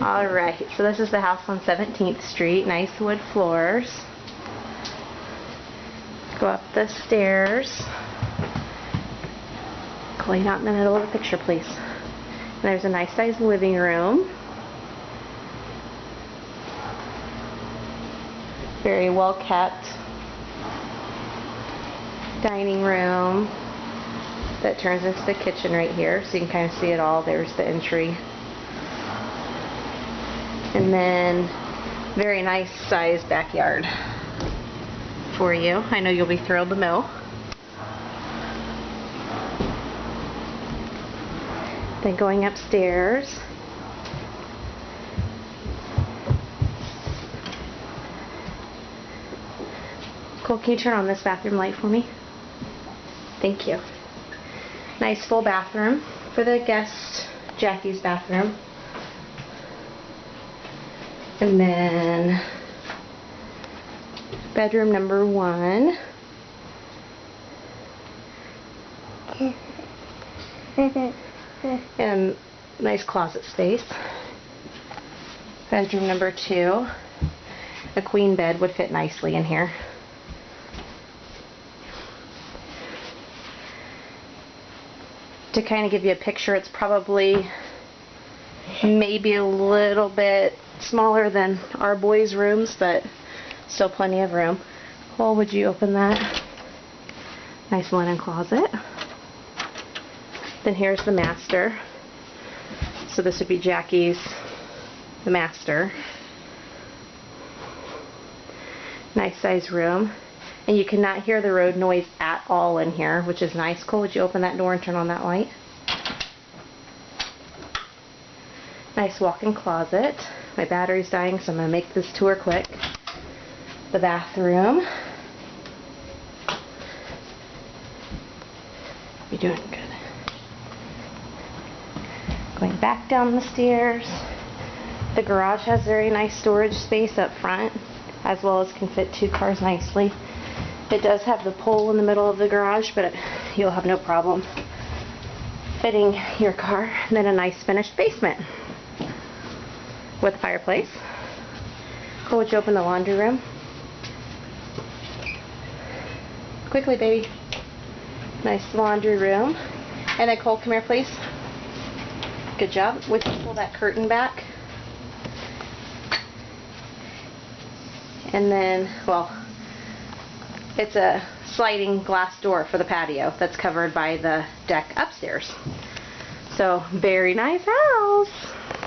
Alright, so this is the house on 17th Street. Nice wood floors. Go up the stairs. Clay, not in the middle of the picture, please. And there's a nice sized living room. Very well kept. Dining room that turns into the kitchen right here, so you can kind of see it all. There's the entry. And then very nice sized backyard for you. I know you'll be thrilled to know. Then going upstairs, Cole, can you turn on this bathroom light for me? Thank you. Nice full bathroom for the guest, Jackie's bathroom. And then bedroom number 1. And nice closet space. Bedroom number 2. A queen bed would fit nicely in here. To kind of give you a picture, it's probably maybe a little bit smaller than our boys' rooms, but still plenty of room. Cole, would you open that? Nice linen closet. Then here's the master. So this would be Jackie's, the master. Nice size room. And you cannot hear the road noise at all in here, which is nice. Cole, would you open that door and turn on that light? Nice walk-in closet. My battery's dying, so I'm going to make this tour quick. The bathroom. You're doing good. Going back down the stairs. The garage has very nice storage space up front, as well as can fit 2 cars nicely. It does have the pole in the middle of the garage, but you'll have no problem fitting your car. And then a nice finished basement with a fireplace. Cole, would you open the laundry room? Quickly, baby. Nice laundry room. And then Cole, come here, please. Good job. Would you pull that curtain back? And then, well, it's a sliding glass door for the patio that's covered by the deck upstairs. So, very nice house.